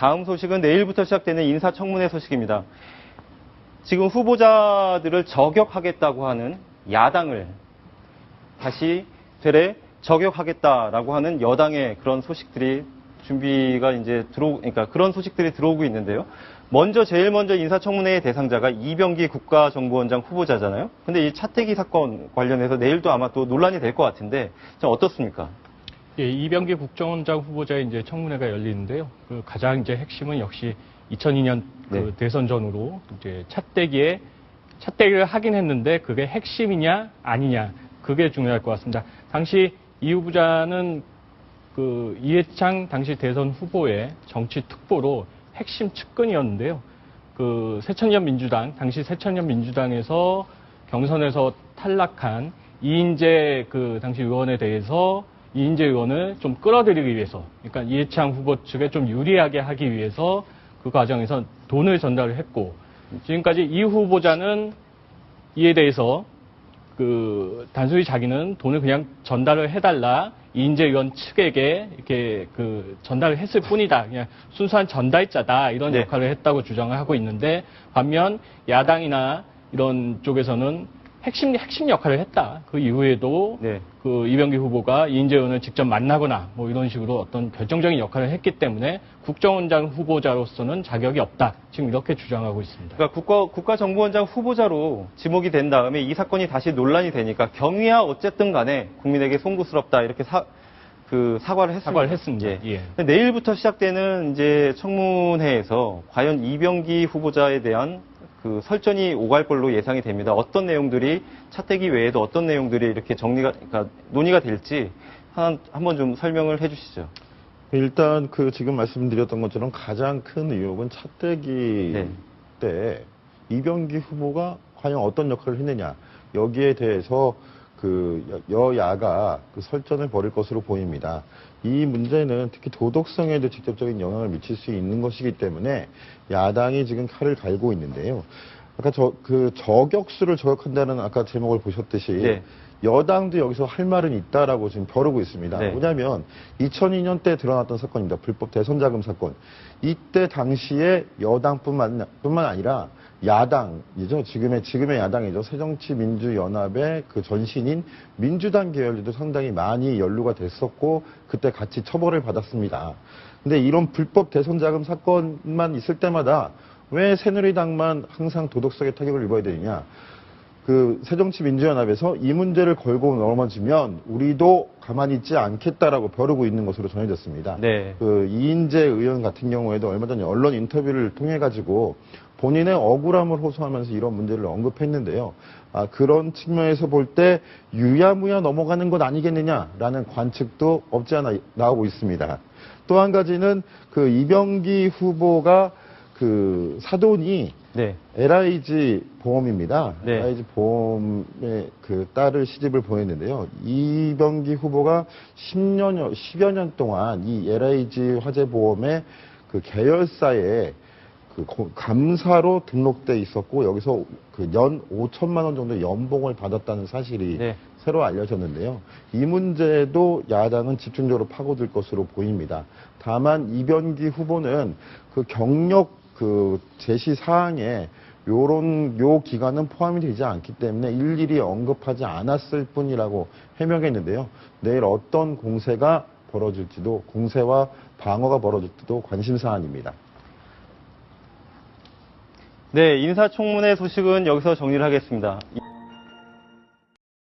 다음 소식은 내일부터 시작되는 인사청문회 소식입니다. 지금 후보자들을 저격하겠다고 하는 야당을 다시 되레 저격하겠다라고 하는 여당의 그런 소식들이 준비가 이제 그러니까 그런 소식들이 들어오고 있는데요. 제일 먼저 인사청문회의 대상자가 이병기 국가정보원장 후보자잖아요. 근데 이 차태기 사건 관련해서 내일도 아마 또 논란이 될 것 같은데, 좀 어떻습니까? 예, 이병기 국정원장 후보자의 이제 청문회가 열리는데요. 그 가장 이제 핵심은 역시 2002년 그 대선 전후로 이제 차떼기를 하긴 했는데 그게 핵심이냐 아니냐 그게 중요할 것 같습니다. 당시 이 후보자는 그 이해창 당시 대선 후보의 정치 특보로 핵심 측근이었는데요. 그 당시 새천년 민주당에서 경선에서 탈락한 이인재 그 당시 의원에 대해서 이인재 의원을 좀 끌어들이기 위해서, 그러니까 이해창 후보 측에 좀 유리하게 하기 위해서 그 과정에서 돈을 전달을 했고, 지금까지 이 후보자는 이에 대해서 그 단순히 자기는 돈을 그냥 전달을 해달라 이인재 의원 측에게 이렇게 그 전달을 했을 뿐이다. 그냥 순수한 전달자다. 이런 역할을 했다고 주장을 하고 있는데, 반면 야당이나 이런 쪽에서는 핵심 역할을 했다. 그 이후에도 그 이병기 후보가 이인재 의원을 직접 만나거나 뭐 이런 식으로 어떤 결정적인 역할을 했기 때문에 국정원장 후보자로서는 자격이 없다. 지금 이렇게 주장하고 있습니다. 그러니까 국가정보원장 후보자로 지목이 된 다음에 이 사건이 다시 논란이 되니까 경위야 어쨌든 간에 국민에게 송구스럽다. 이렇게 사과를 했습니다. 예. 내일부터 시작되는 이제 청문회에서 과연 이병기 후보자에 대한 그 설전이 오갈 걸로 예상이 됩니다. 어떤 내용들이 차태기 외에도 어떤 내용들이 이렇게 그러니까 논의가 될지 한번 좀 설명을 해주시죠. 일단 지금 말씀드렸던 것처럼 가장 큰 의혹은 차태기 때 이병기 후보가 과연 어떤 역할을 했느냐, 여기에 대해서 여야가 설전을 벌일 것으로 보입니다. 이 문제는 특히 도덕성에도 직접적인 영향을 미칠 수 있는 것이기 때문에 야당이 지금 칼을 갈고 있는데요. 아까 저격수를 저격한다는 아까 제목을 보셨듯이 여당도 여기서 할 말은 있다라고 지금 벼르고 있습니다. 뭐냐면 2002년 때 드러났던 사건입니다. 불법 대선 자금 사건. 이때 당시에 여당뿐만 아니라 야당이죠. 지금의 야당이죠. 새정치민주연합의 그 전신인 민주당 계열들도 상당히 많이 연루가 됐었고 그때 같이 처벌을 받았습니다. 근데 이런 불법 대선 자금 사건만 있을 때마다 왜 새누리당만 항상 도덕성의 타격을 입어야 되느냐. 새정치민주연합에서 이 문제를 걸고 넘어지면 우리도 가만히 있지 않겠다라고 벼르고 있는 것으로 전해졌습니다. 이인재 의원 같은 경우에도 얼마 전에 언론 인터뷰를 통해 가지고 본인의 억울함을 호소하면서 이런 문제를 언급했는데요. 그런 측면에서 볼 때 유야무야 넘어가는 것 아니겠느냐라는 관측도 없지 않아 나오고 있습니다. 또 한 가지는 이병기 후보가 사돈이 LIG 보험입니다. LIG 보험의 딸을 시집을 보냈는데요. 이병기 후보가 10여 년 동안 이 LIG 화재보험의 계열사에 감사로 등록돼 있었고 여기서 연 5천만 원 정도 연봉을 받았다는 사실이 새로 알려졌는데요. 이 문제도 야당은 집중적으로 파고들 것으로 보입니다. 다만 이병기 후보는 경력 제시 사항에 요 기간은 포함이 되지 않기 때문에 일일이 언급하지 않았을 뿐이라고 해명했는데요. 내일 어떤 공세와 방어가 벌어질지도 관심사안입니다. 인사청문회 소식은 여기서 정리를 하겠습니다.